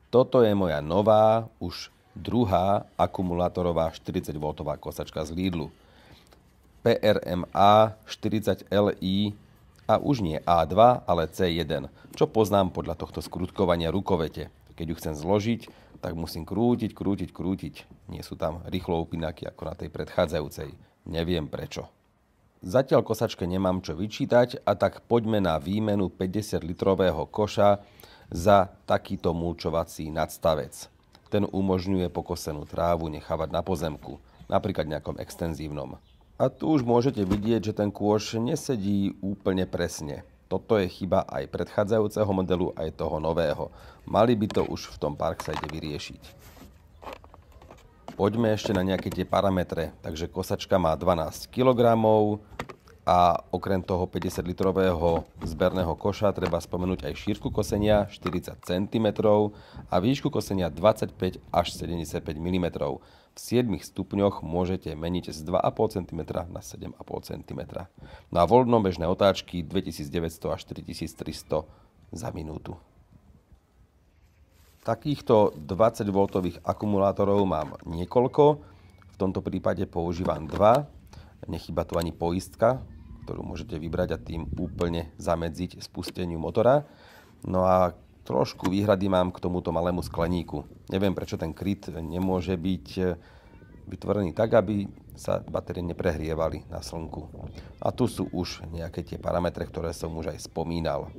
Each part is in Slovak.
Toto je moja nová, už druhá akumulátorová 40V kosačka z Lidlu. PRMA 40Li a už nie A2, ale C1, čo poznám podľa tohto skrutkovania rukovete. Keď ju chcem zložiť, tak musím krútiť. Nie sú tam rýchlo upínaky ako na tej predchádzajúcej. Neviem prečo. Zatiaľ kosačke nemám čo vyčítať, a tak poďme na výmenu 50-litrového koša za takýto mulčovací nadstavec. Ten umožňuje pokosenú trávu nechávať na pozemku, napríklad nejakom extenzívnom. A tu už môžete vidieť, že ten kôš nesedí úplne presne. Toto je chyba aj predchádzajúceho modelu, aj toho nového. Mali by to už v tom Parkside vyriešiť. Poďme ešte na nejaké tie parametre. Takže kosačka má 12 kg a okrem toho 50-litrového zberného koša treba spomenúť aj šírku kosenia 40 cm a výšku kosenia 25 až 75 mm. V 7 stupňoch môžete meniť z 2,5 cm na 7,5 cm. Na voľnobežné otáčky 2900 až 3300 za minútu. Takýchto 20V akumulátorov mám niekoľko. V tomto prípade používam 2. Nechýba tu ani poistka, ktorú môžete vybrať a tým úplne zamedziť spusteniu motora. No a trošku výhrady mám k tomuto malému skleníku. Neviem, prečo ten kryt nemôže byť vytvorený tak, aby sa batérie neprehrievali na slnku. A tu sú už nejaké tie parametre, ktoré som už aj spomínal.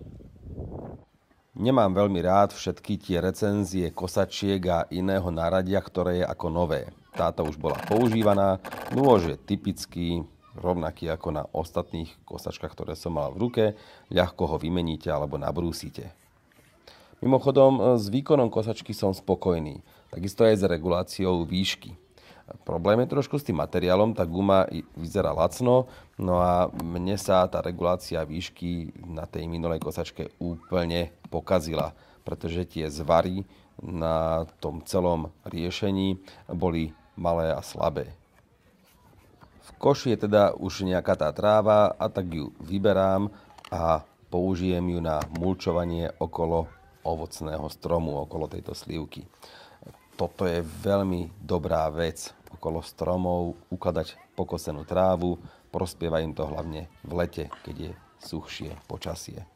Nemám veľmi rád všetky tie recenzie kosačiek a iného náradia, ktoré je ako nové. Táto už bola používaná, nôž je typický, rovnaký ako na ostatných kosačkách, ktoré som mal v ruke, ľahko ho vymeníte alebo nabrúsite. Mimochodom, s výkonom kosačky som spokojný, takisto aj s reguláciou výšky. Problém je trošku s tým materiálom, tá guma vyzerá lacno, no a mne sa tá regulácia výšky na tej minulej kosačke úplne pokazila, pretože tie zvary na tom celom riešení boli malé a slabé. V koši je teda už nejaká tá tráva, a tak ju vyberám a použijem ju na mulčovanie okolo ovocného stromu, okolo tejto slivky. Toto je veľmi dobrá vec, okolo stromov ukladať pokosenú trávu, prospieva im to hlavne v lete, keď je suchšie počasie.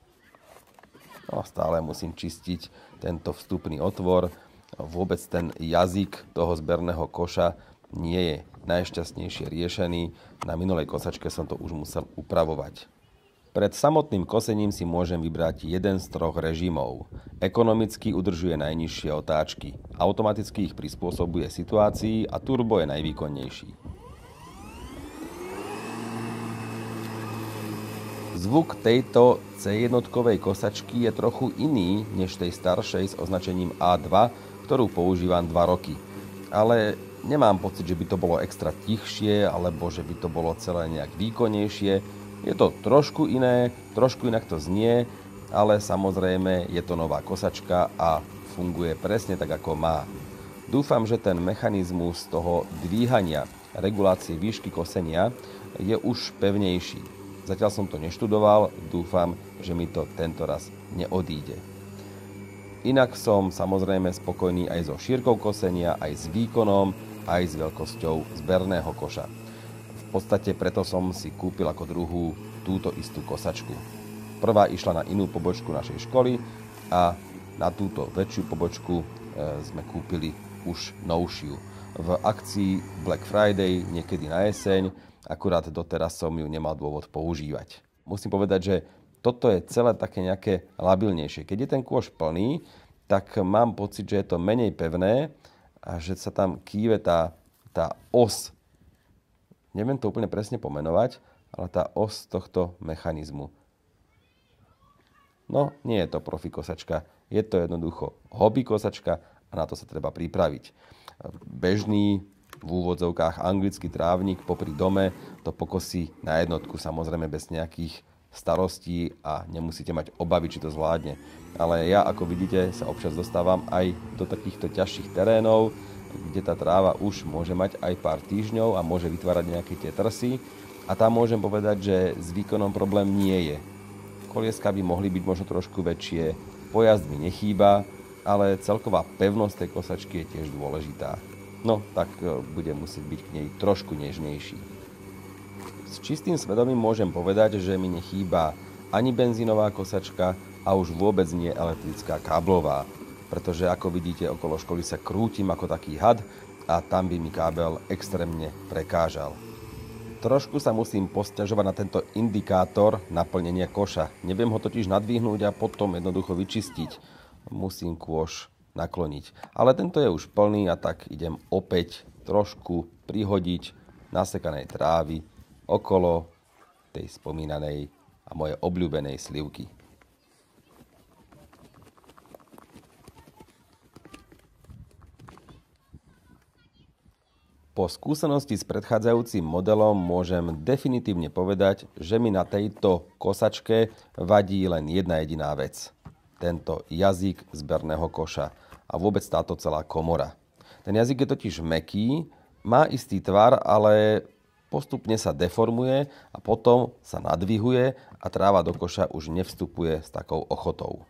No, stále musím čistiť tento vstupný otvor. Vôbec ten jazyk toho zberného koša nie je najšťastnejšie riešený. Na minulej kosačke som to už musel upravovať. Pred samotným kosením si môžem vybrať jeden z 3 režimov. Ekonomicky udržuje najnižšie otáčky, automaticky ich prispôsobuje situácii a turbo je najvýkonnejší. Zvuk tejto C1-kovej kosačky je trochu iný než tej staršej s označením A2, ktorú používam 2 roky. Ale nemám pocit, že by to bolo extra tichšie alebo že by to bolo celé nejak výkonnejšie. Je to trošku iné, trošku inak to znie, ale samozrejme je to nová kosačka a funguje presne tak, ako má. Dúfam, že ten mechanizmus toho dvíhania, regulácie výšky kosenia je už pevnejší. Zatiaľ som to neštudoval, dúfam, že mi to tento raz neodíde. Inak som samozrejme spokojný aj so šírkou kosenia, aj s výkonom, aj s veľkosťou zberného koša. V podstate preto som si kúpil ako druhú túto istú kosačku. Prvá išla na inú pobočku našej školy a na túto väčšiu pobočku sme kúpili už novšiu. V akcii Black Friday niekedy na jeseň, akurát doteraz som ju nemal dôvod používať. Musím povedať, že toto je celé také nejaké labilnejšie. Keď je ten kôš plný, tak mám pocit, že je to menej pevné a že sa tam kýve tá os. Neviem to úplne presne pomenovať, ale tá os tohto mechanizmu. No, nie je to profi kosačka, je to jednoducho hobby kosačka a na to sa treba pripraviť. Bežný, v úvodzovkách anglický trávnik popri dome to pokosí na jednotku, samozrejme bez nejakých starostí a nemusíte mať obavy, či to zvládne. Ale ja, ako vidíte, sa občas dostávam aj do takýchto ťažších terénov, kde tá tráva už môže mať aj pár týždňov a môže vytvárať nejaké tie trsy. A tam môžem povedať, že s výkonom problém nie je. Kolieska by mohli byť možno trošku väčšie, pojazd mi nechýba, ale celková pevnosť tej kosačky je tiež dôležitá. No, tak budem musieť byť k nej trošku nežnejší. S čistým svedomím môžem povedať, že mi nechýba ani benzínová kosačka a už vôbec nie elektrická káblová, pretože ako vidíte, okolo školy sa krútim ako taký had a tam by mi kábel extrémne prekážal. Trošku sa musím posťažovať na tento indikátor naplnenia koša. Neviem ho totiž nadvihnúť a potom jednoducho vyčistiť. Musím kôš nakloniť. Ale tento je už plný a tak idem opäť trošku prihodiť nasekanej trávy okolo tej spomínanej a mojej obľúbenej slivky. Po skúsenosti s predchádzajúcim modelom môžem definitívne povedať, že mi na tejto kosačke vadí len jedna jediná vec. Tento jazyk zberného koša a vôbec táto celá komora. Ten jazyk je totiž mäkký, má istý tvar, ale postupne sa deformuje a potom sa nadvihuje a tráva do koša už nevstupuje s takou ochotou.